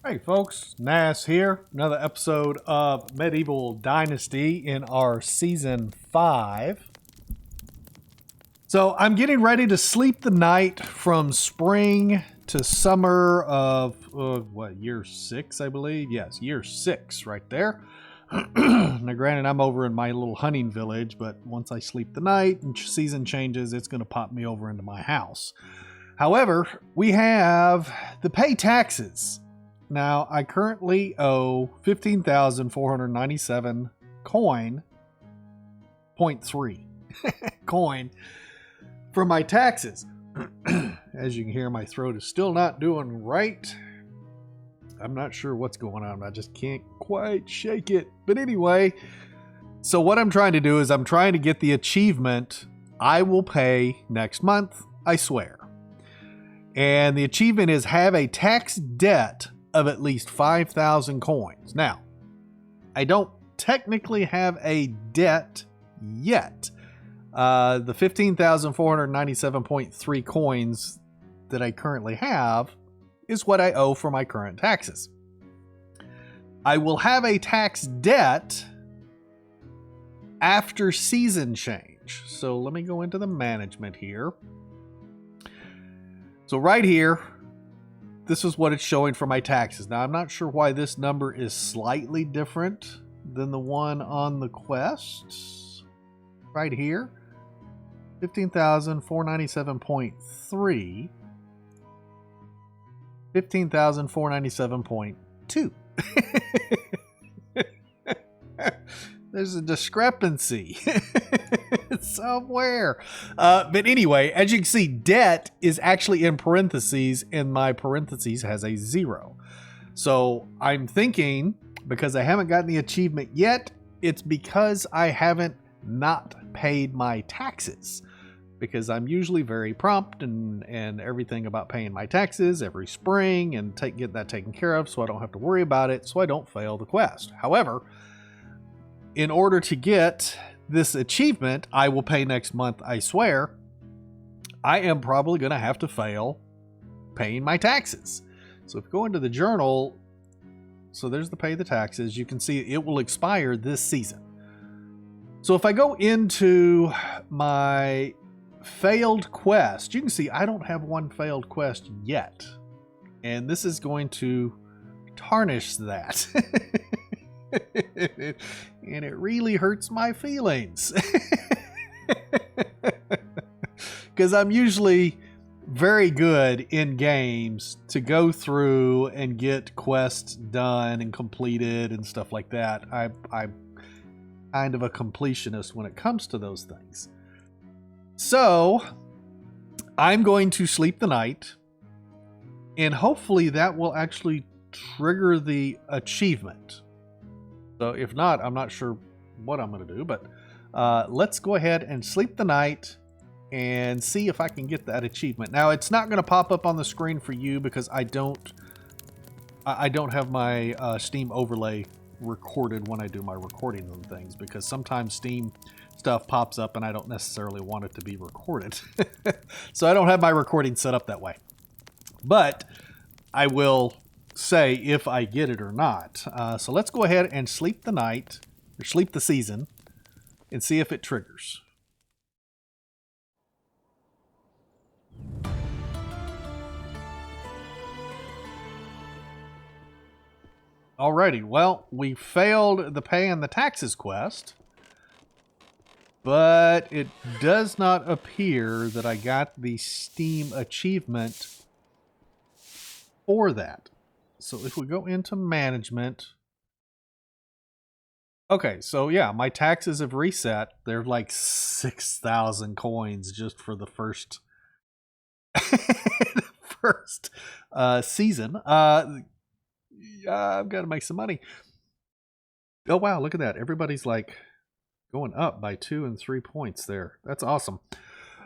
Hey folks, Nas here. Another episode of Medieval Dynasty in our season 5. So I'm getting ready to sleep the night from spring to summer of, year 6, I believe? Yes, year 6 right there. Now granted, I'm over in my little hunting village, but once I sleep the night and season changes, it's going to pop me over into my house. However, we have the pay taxes. Now, I currently owe 15,497 coin, 0.3 coin for my taxes. As you can hear, my throat is still not doing right. I'm not sure what's going on. I just can't quite shake it. But anyway, so what I'm trying to do is I'm trying to get the achievement I will pay next month, I swear. And the achievement is have a tax debt of at least 5,000 coins. Now, I don't technically have a debt yet. The 15,497.3 coins that I currently have is what I owe for my current taxes. I will have a tax debt after season change. So let me go into the management here. So right here, this is what it's showing for my taxes. Now, I'm not sure why this number is slightly different than the one on the quest. Right here, 15,497.3, 15,497.2. There's a discrepancy somewhere. But anyway, as you can see, debt is actually in parentheses, and my parentheses has a 0. So I'm thinking, because I haven't gotten the achievement yet, it's because I haven't not paid my taxes. Because I'm usually very prompt and everything about paying my taxes every spring and get that taken care of so I don't have to worry about it, so I don't fail the quest. However, in order to get this achievement, I will pay next month, I swear, I am probably going to have to fail paying my taxes. So if you go into the journal, so there's the pay the taxes, you can see it will expire this season. So if I go into my failed quest, you can see I don't have one failed quest yet. And this is going to tarnish that. And it really hurts my feelings. Because I'm usually very good in games to go through and get quests done and completed and stuff like that. I'm kind of a completionist when it comes to those things. So I'm going to sleep the night, and hopefully that will actually trigger the achievement. So if not, I'm not sure what I'm going to do, but let's go ahead and sleep the night and see if I can get that achievement. Now, it's not going to pop up on the screen for you because I don't have my Steam overlay recorded when I do my recording and things, because sometimes Steam stuff pops up and I don't necessarily want it to be recorded. So I don't have my recording set up that way. But I will say if I get it or not. So let's go ahead and sleep the night, or sleep the season, and see if it triggers. Alrighty, well, we failed the pay and the taxes quest, but it does not appear that I got the Steam achievement for that. So if we go into management, okay, so yeah, my taxes have reset. They're like 6,000 coins just for the first season. I've got to make some money. Oh wow, look at that. Everybody's like going up by 2 and 3 points there. That's awesome.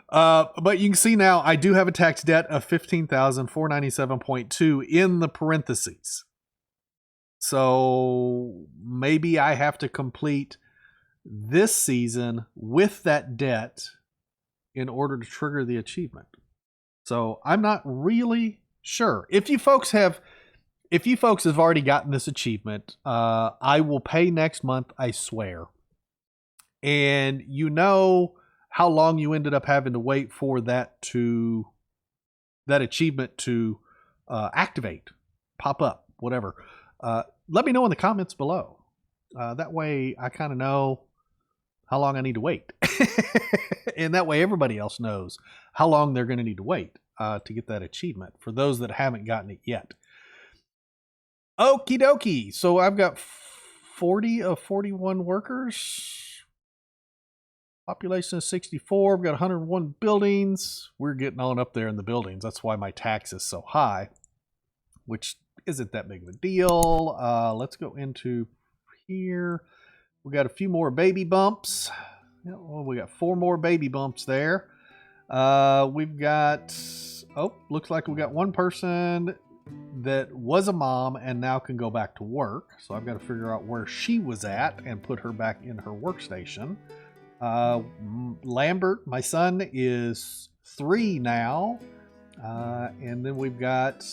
But you can see now I do have a tax debt of 15,497.2 in the parentheses. So maybe I have to complete this season with that debt in order to trigger the achievement. So I'm not really sure. If you folks have if you folks have already gotten this achievement, I will pay next month, I swear. And you know how long you ended up having to wait for that achievement to activate, pop up, whatever. Let me know in the comments below. That way I kind of know how long I need to wait. And that way everybody else knows how long they're going to need to wait to get that achievement for those that haven't gotten it yet. Okie dokie. So I've got 40 of 41 workers. Population is 64. We've got 101 buildings. We're getting on up there in the buildings. That's why my tax is so high, which isn't that big of a deal. Let's go into here. We got a few more baby bumps. Well, we got 4 more baby bumps there. We've got, looks like we got one person that was a mom and now can go back to work. So I've got to figure out where she was at and put her back in her workstation. Lambert, my son, is 3 now. And then we've got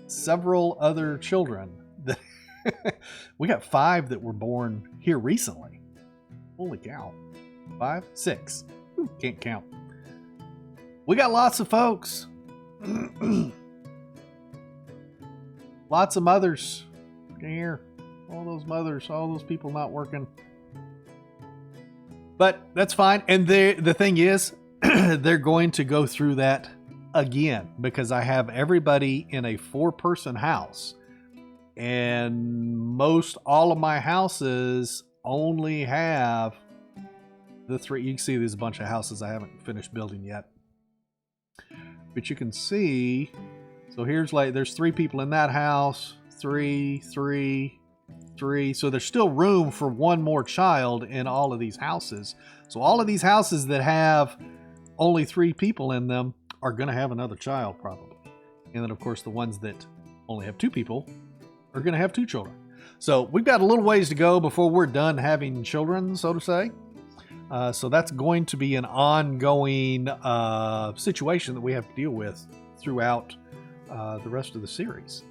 several other children that we got 5 that were born here recently. Holy cow. 5, 6. Ooh, can't count. We got lots of folks. Lots of mothers. Can you hear all those mothers, all those people not working? But that's fine. And the thing is, they're going to go through that again because I have everybody in a 4-person house. And most all of my houses only have the 3. You can see there's a bunch of houses I haven't finished building yet. But you can see, so here's like, there's 3 people in that house, 3, 3, 3. So there's still room for one more child in all of these houses. So all of these houses that have only 3 people in them are going to have another child probably. And then of course the ones that only have 2 people are going to have 2 children. So we've got a little ways to go before we're done having children, so to say. So that's going to be an ongoing situation that we have to deal with throughout the rest of the series.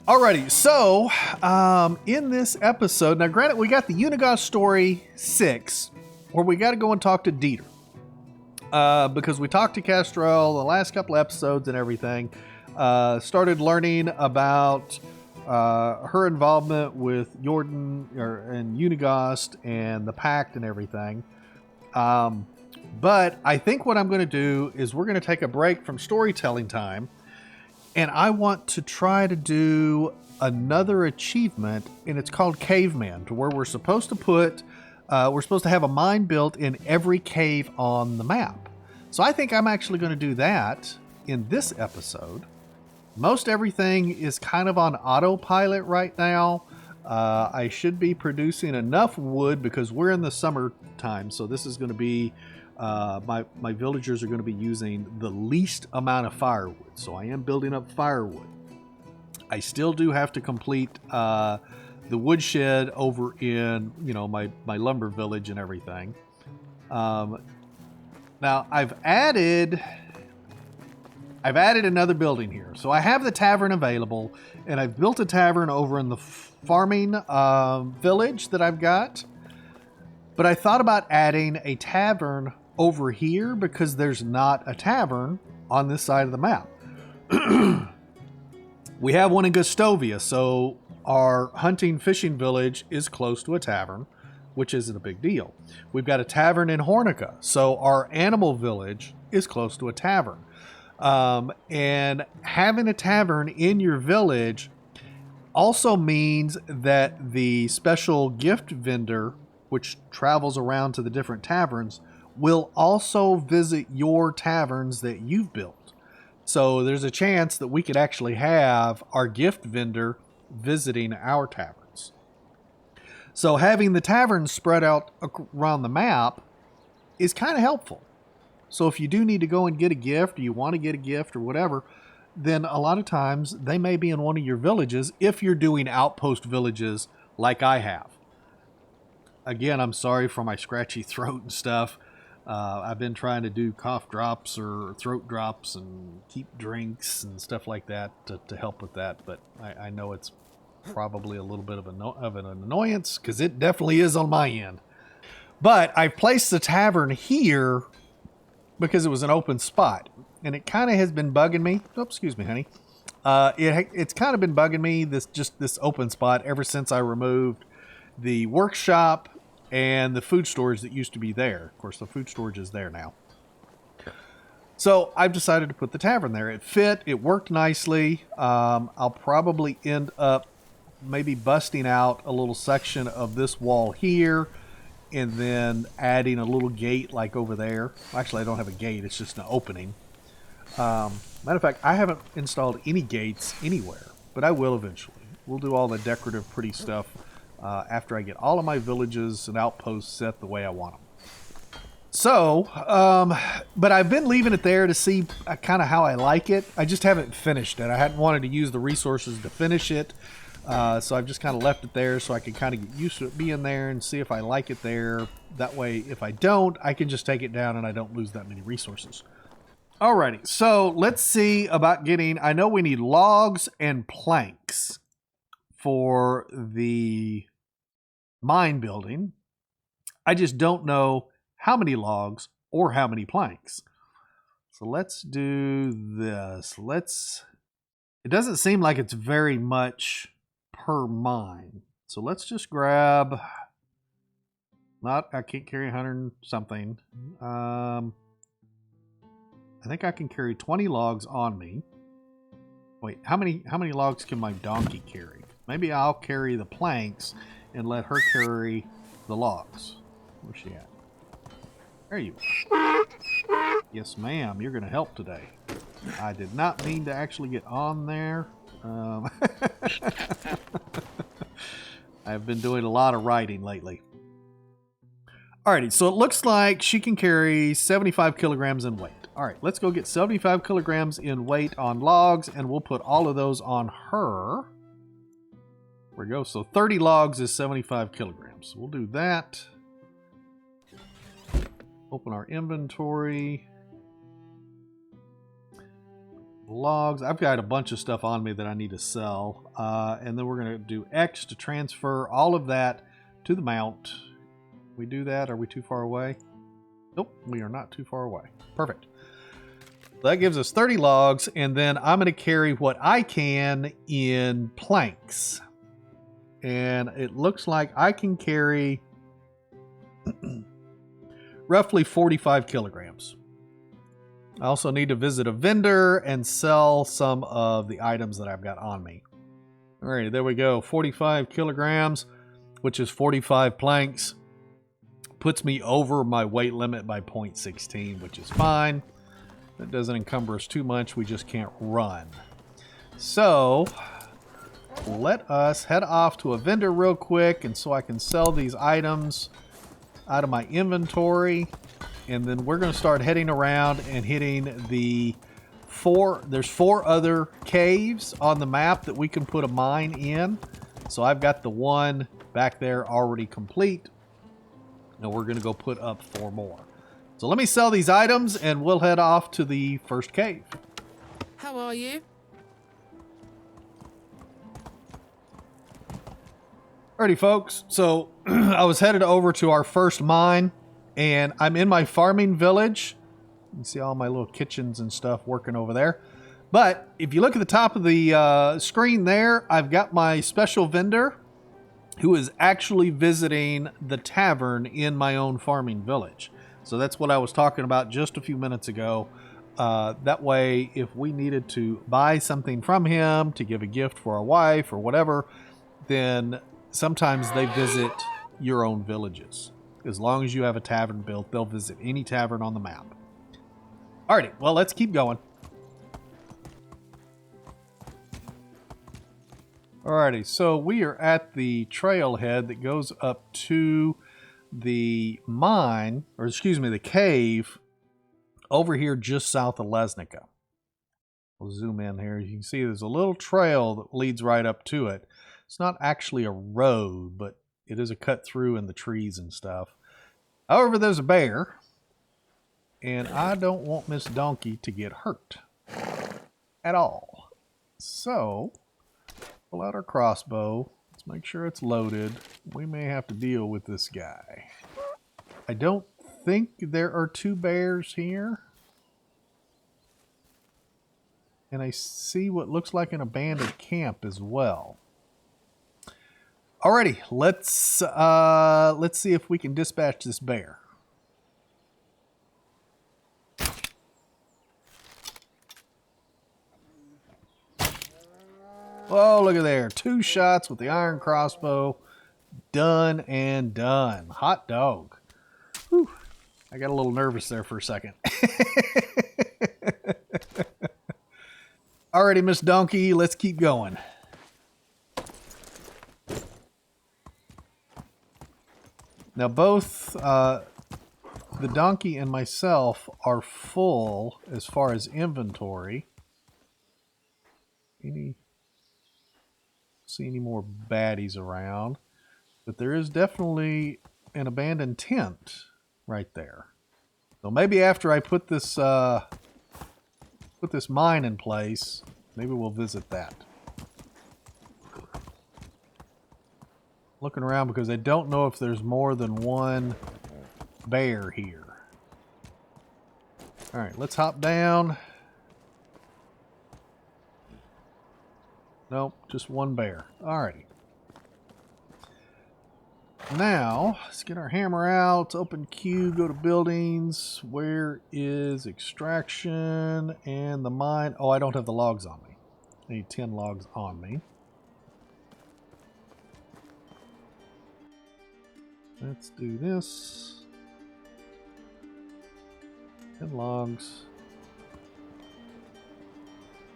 Alrighty, so in this episode, now granted we got the Unigos story 6, where we got to go and talk to Dieter. Because we talked to Kestrel the last couple episodes and everything. Started learning about her involvement with Jordan and Unigos and the Pact and everything. But I think what I'm going to do is we're going to take a break from storytelling time. And I want to try to do another achievement, and it's called Caveman, to where we're supposed to have a mine built in every cave on the map. So I think I'm actually going to do that in this episode. Most everything is kind of on autopilot right now. I should be producing enough wood because we're in the summertime, so this is going to be my villagers are going to be using the least amount of firewood. So I am building up firewood. I still do have to complete the woodshed over in my lumber village and everything. Now I've added another building here. So I have the tavern available, and I've built a tavern over in the farming village that I've got. But I thought about adding a tavern over here because there's not a tavern on this side of the map. We have one in Gustovia, so our hunting fishing village is close to a tavern, which isn't a big deal. We've got a tavern in Hornica, so our animal village is close to a tavern. And having a tavern in your village also means that the special gift vendor, which travels around to the different taverns, will also visit your taverns that you've built. So there's a chance that we could actually have our gift vendor visiting our taverns. So having the taverns spread out around the map is kind of helpful. So if you do need to go and get a gift, or you want to get a gift or whatever, then a lot of times they may be in one of your villages if you're doing outpost villages like I have. Again, I'm sorry for my scratchy throat and stuff. I've been trying to do cough drops or throat drops and keep drinks and stuff like that to help with that. But I know it's probably a little bit of an annoyance because it definitely is on my end. But I've placed the tavern here because it was an open spot. And it kind of has been bugging me. Oh, excuse me, honey. It's kind of been bugging me, this open spot, ever since I removed the workshop and the food storage that used to be there. Of course, the food storage is there now. So I've decided to put the tavern there. It fit. It worked nicely. I'll probably end up maybe busting out a little section of this wall here and then adding a little gate like over there. Actually, I don't have a gate. It's just an opening. Matter of fact, I haven't installed any gates anywhere, but I will eventually. We'll do all the decorative pretty stuff after I get all of my villages and outposts set the way I want them. So, but I've been leaving it there to see kind of how I like it. I just haven't finished it. I hadn't wanted to use the resources to finish it. So I've just kind of left it there so I can kind of get used to it being there and see if I like it there. That way, if I don't, I can just take it down and I don't lose that many resources. Alrighty, so let's see about getting... I know we need logs and planks for the mine building. I just don't know how many logs or how many planks. So let's do this. It doesn't seem like it's very much per mine. So let's just grab... I can't carry 100 something. I think I can carry 20 logs on me. Wait, how many logs can my donkey carry? Maybe I'll carry the planks and let her carry the logs. Where's she at? There you are. Yes, ma'am. You're going to help today. I did not mean to actually get on there. I've been doing a lot of writing lately. Alrighty, so it looks like she can carry 75 kilograms in weight. Alright, let's go get 75 kilograms in weight on logs, and we'll put all of those on her. There we go. So 30 logs is 75 kilograms. We'll do that. Open our inventory. Logs. I've got a bunch of stuff on me that I need to sell. And then we're going to do X to transfer all of that to the mount. We do that? Are we too far away? Nope, we are not too far away. Perfect. That gives us 30 logs, and then I'm going to carry what I can in planks. And it looks like I can carry roughly 45 kilograms. I also need to visit a vendor and sell some of the items that I've got on me. All right, there we go. 45 kilograms, which is 45 planks. Puts me over my weight limit by 0.16, which is fine. That doesn't encumber us too much. We just can't run. So let us head off to a vendor real quick, and so I can sell these items out of my inventory. And then we're going to start heading around and hitting there's 4 other caves on the map that we can put a mine in. So I've got the one back there already complete. And we're going to go put up 4 more. So let me sell these items and we'll head off to the first cave. How are you? Alrighty, folks. So I was headed over to our first mine, and I'm in my farming village. You can see all my little kitchens and stuff working over there. But if you look at the top of the screen there, I've got my special vendor who is actually visiting the tavern in my own farming village. So that's what I was talking about just a few minutes ago. That way, if we needed to buy something from him to give a gift for our wife or whatever, then sometimes they visit your own villages. As long as you have a tavern built, they'll visit any tavern on the map. Alrighty, well, let's keep going. Alrighty, so we are at the trailhead that goes up to the mine, or excuse me, the cave over here just south of Lesnica. We'll zoom in here. You can see there's a little trail that leads right up to it. It's not actually a road, but it is a cut through in the trees and stuff. However, there's a bear. And I don't want Miss Donkey to get hurt at all. So, pull out our crossbow. Let's make sure it's loaded. We may have to deal with this guy. I don't think there are 2 bears here. And I see what looks like an abandoned camp as well. Alrighty, let's see if we can dispatch this bear. Oh, look at there. 2 shots with the iron crossbow. Done and done. Hot dog. Whew. I got a little nervous there for a second. Alrighty, Miss Donkey, let's keep going. Now both the donkey and myself are full as far as inventory. See any more baddies around? But there is definitely an abandoned tent right there. So maybe after I put this mine in place, maybe we'll visit that. Looking around because I don't know if there's more than 1 bear here. Alright, let's hop down. Nope, just 1 bear. Alrighty. Now, let's get our hammer out, open queue, go to buildings. Where is extraction and the mine? Oh, I don't have the logs on me. I need 10 logs on me. Let's do this. 10 logs.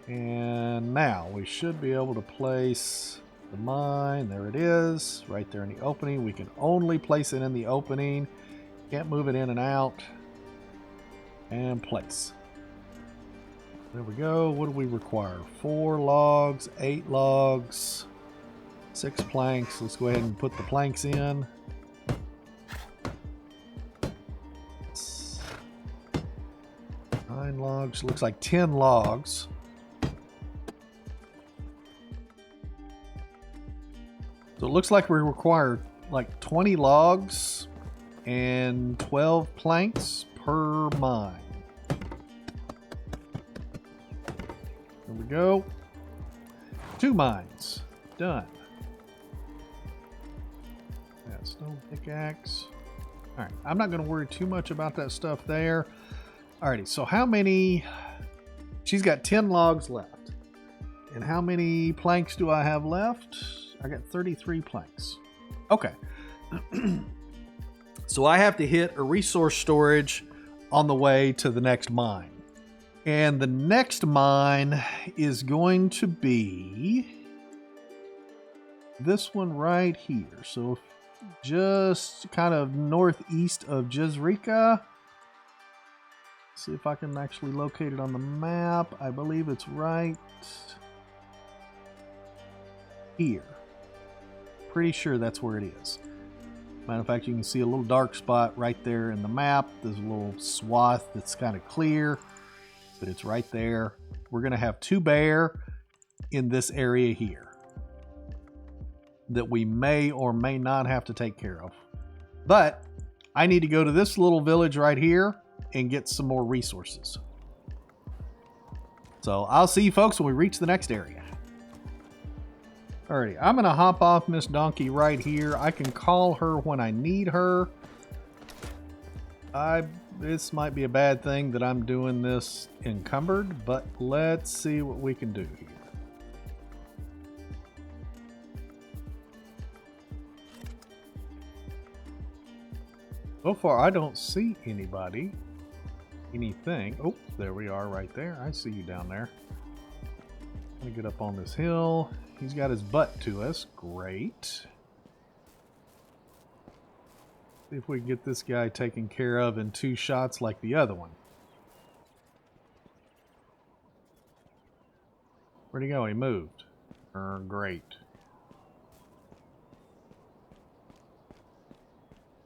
And now we should be able to place the mine. There it is, right there in the opening. We can only place it in the opening. Can't move it in and out. And place. There we go. What do we require? 4 logs, 8 logs, 6 planks. Let's go ahead and put the planks in. 9 logs. Looks like 10 logs. So it looks like we require like 20 logs and 12 planks per mine. There we go. 2 mines. Done. Yeah, stone pickaxe. Alright, I'm not going to worry too much about that stuff there. Alrighty, so how many... She's got 10 logs left. And how many planks do I have left? I got 33 planks. Okay. So I have to hit a resource storage on the way to the next mine. And the next mine is going to be this one right here. So just kind of northeast of Jezreka. See if I can actually locate it on the map. I believe it's right here. Pretty sure that's where it is. Matter of fact, you can see a little dark spot right there in the map. There's a little swath that's kind of clear, but it's right there. We're going to have 2 bear in this area here that we may or may not have to take care of. But I need to go to this little village right here and get some more resources. So I'll see you folks when we reach the next area. Alrighty, I'm going to hop off Miss Donkey right here. I can call her when I need her. This might be a bad thing that I'm doing this encumbered, but let's see what we can do here. So far, I don't see anybody, anything. Oh, there we are right there. I see you down there. I'm going to get up on this hill. He's got his butt to us. Great. See if we can get this guy taken care of in 2 shots like the other one. Where'd he go? He moved. Great.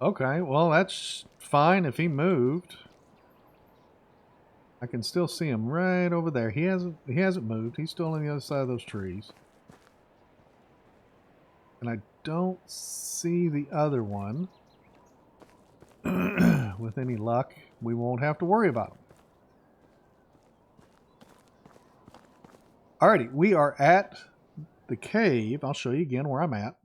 Okay, well that's fine if he moved. I can still see him right over there. He hasn't moved. He's still on the other side of those trees. And I don't see the other one. With any luck, we won't have to worry about him. Alrighty, we are at the cave. I'll show you again where I'm at.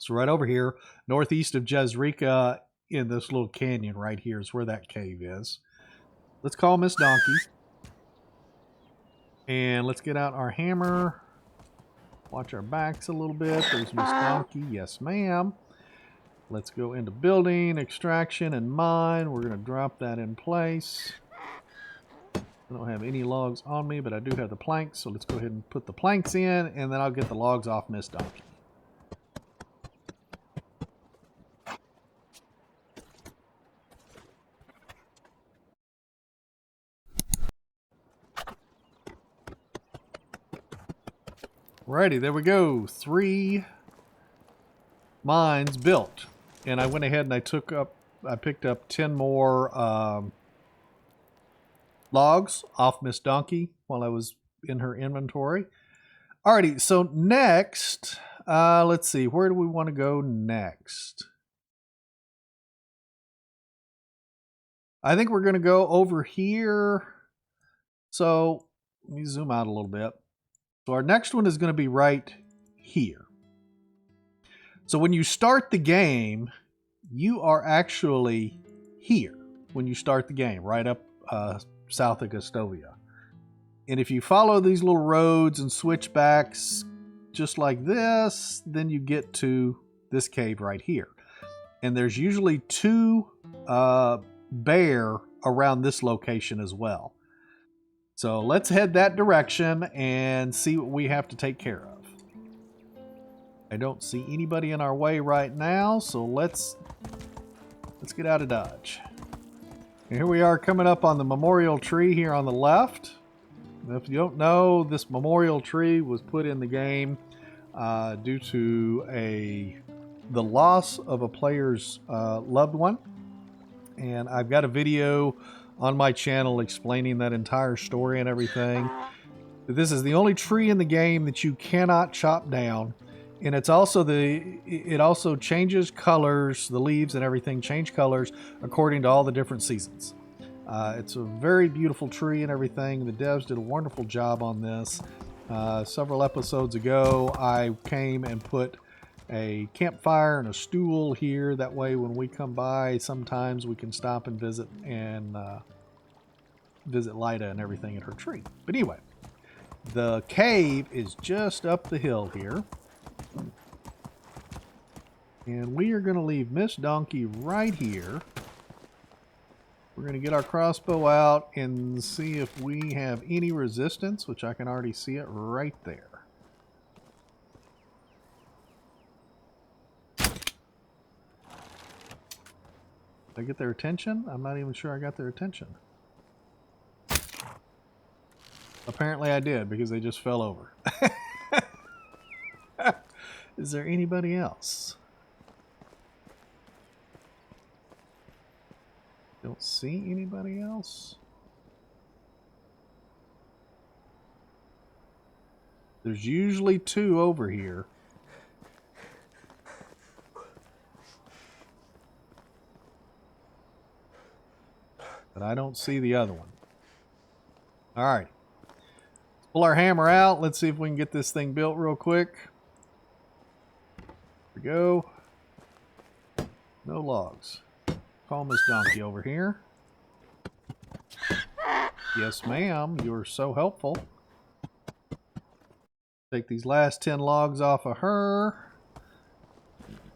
So right over here, northeast of Jezreka, in this little canyon right here is where that cave is. Let's call Miss Donkey. And let's get out our hammer. Watch our backs a little bit. There's Miss Donkey. Yes, ma'am. Let's go into building, extraction, and mine. We're going to drop that in place. I don't have any logs on me, but I do have the planks. So let's go ahead and put the planks in, and then I'll get the logs off Miss Donkey. Alrighty, there we go. 3 mines built. And I went ahead and I picked up 10 more logs off Miss Donkey while I was in her inventory. Alrighty, so next, let's see, where do we want to go next? I think we're going to go over here. So let me zoom out a little bit. So our next one is going to be right here. So when you start the game, you are actually here when you start the game, right up south of Gustovia. And if you follow these little roads and switchbacks just like this, then you get to this cave right here. And there's usually 2 bear around this location as well. So let's head that direction and see what we have to take care of. I don't see anybody in our way right now, so let's get out of Dodge. And here we are coming up on the memorial tree here on the left. If you don't know, this memorial tree was put in the game due to the loss of a player's loved one. And I've got a video on my channel explaining that entire story and everything. This is the only tree in the game that you cannot chop down. And it also changes colors, the leaves and everything change colors according to all the different seasons. It's a very beautiful tree and everything. The devs did a wonderful job on this. Several episodes ago, I came and put a campfire and a stool here. That way when we come by, sometimes we can stop and visit Lida and everything at her tree. But anyway, the cave is just up the hill here. And we are going to leave Miss Donkey right here. We're going to get our crossbow out and see if we have any resistance, which I can already see it right there. Did I get their attention? I'm not even sure I got their attention. Apparently I did, because they just fell over. Is there anybody else? Don't see anybody else. There's usually 2 over here. But I don't see the other one. Alright. Let's pull our hammer out. Let's see if we can get this thing built real quick. Here we go. No logs. Call Miss Donkey over here. Yes, ma'am. You're so helpful. Take these last 10 logs off of her.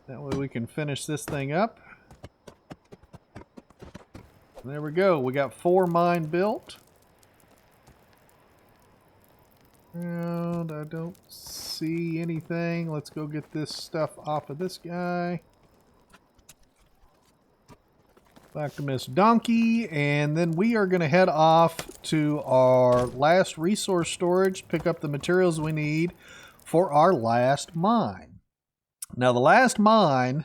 That way we can finish this thing up. And there we go. We got 4 mine built. And I don't see anything. Let's go get this stuff off of this guy. Back to Miss Donkey, and then we are going to head off to our last resource storage, pick up the materials we need for our last mine. Now, the last mine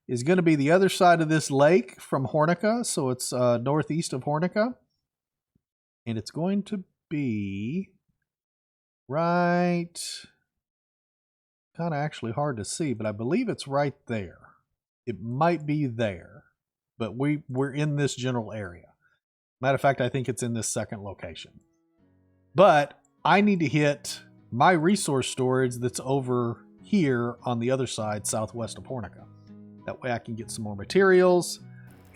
is going to be the other side of this lake from Hornica, so it's northeast of Hornica. And it's going to be right, kind of actually hard to see, but I believe it's right there. It might be there, but we're in this general area. Matter of fact, I think it's in this second location. But I need to hit my resource storage that's over here on the other side, southwest of Pornica. That way I can get some more materials,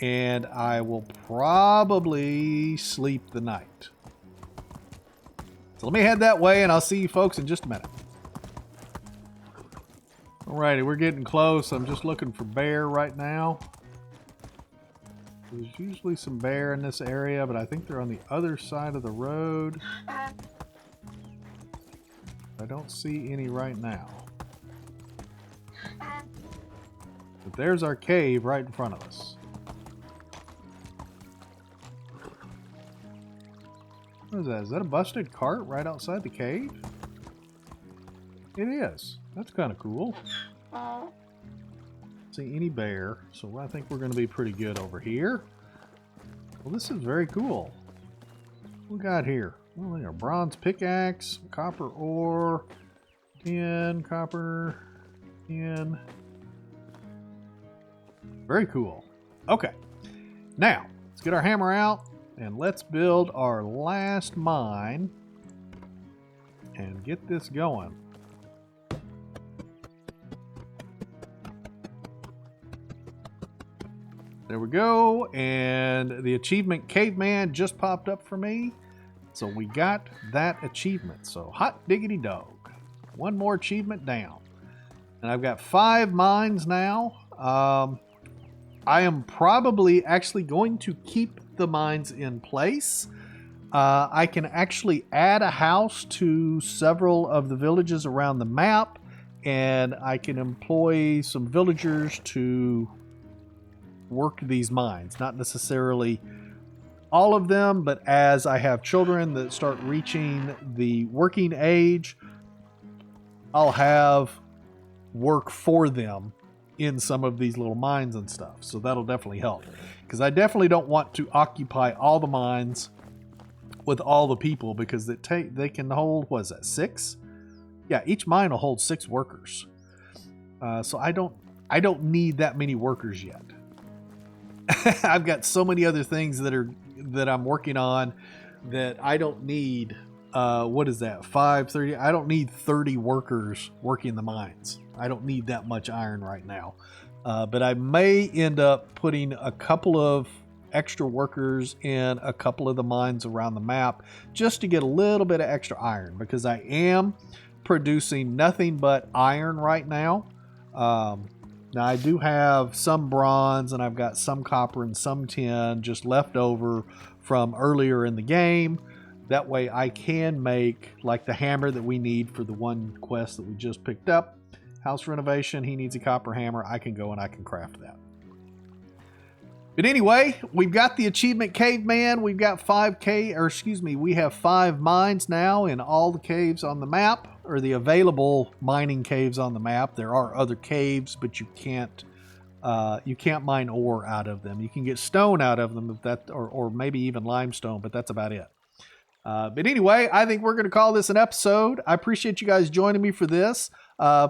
and I will probably sleep the night. So let me head that way, and I'll see you folks in just a minute. Alrighty, we're getting close. I'm just looking for bear right now. There's usually some bear in this area, but I think they're on the other side of the road. I don't see any right now. But there's our cave right in front of us. What is that? Is that a busted cart right outside the cave? It is. That's kind of cool. See any bear, so I think we're going to be pretty good over here. Well, this is very cool. What we got here? Well, we got a bronze pickaxe, copper ore, tin, copper, tin. Very cool. Okay, now let's get our hammer out and let's build our last mine and get this going. There we go, and the achievement Caveman just popped up for me. So we got that achievement. So hot diggity dog. One more achievement down. And I've got 5 mines now. I am probably actually going to keep the mines in place. I can actually add a house to several of the villages around the map, and I can employ some villagers to work these mines. Not necessarily all of them, but as I have children that start reaching the working age, I'll have work for them in some of these little mines and stuff. So that'll definitely help, because I definitely don't want to occupy all the mines with all the people, because they can hold, what is that, 6? Yeah, each mine will hold 6 workers. So I don't need that many workers yet. I've got so many other things that I'm working on that I don't need. What is that? 530. I don't need 30 workers working the mines. I don't need that much iron right now. But I may end up putting a couple of extra workers in a couple of the mines around the map just to get a little bit of extra iron, because I am producing nothing but iron right now. Now I do have some bronze, and I've got some copper and some tin just left over from earlier in the game. That way I can make like the hammer that we need for the one quest that we just picked up. House renovation, he needs a copper hammer. I can go and I can craft that. But anyway, we've got the achievement Caveman. We've got we have 5 mines now in all the caves on the map, or the available mining caves on the map. There are other caves, but you can't mine ore out of them. You can get stone out of them, if that, or maybe even limestone, but that's about it. But anyway, I think we're going to call this an episode. I appreciate you guys joining me for this.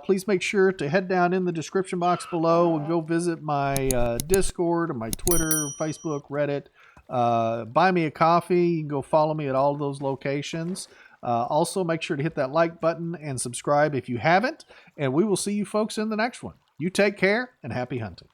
Please make sure to head down in the description box below and go visit my Discord, or my Twitter, Facebook, Reddit. Buy me a coffee. You can go follow me at all of those locations. Also, make sure to hit that like button and subscribe if you haven't. And we will see you folks in the next one. You take care and happy hunting.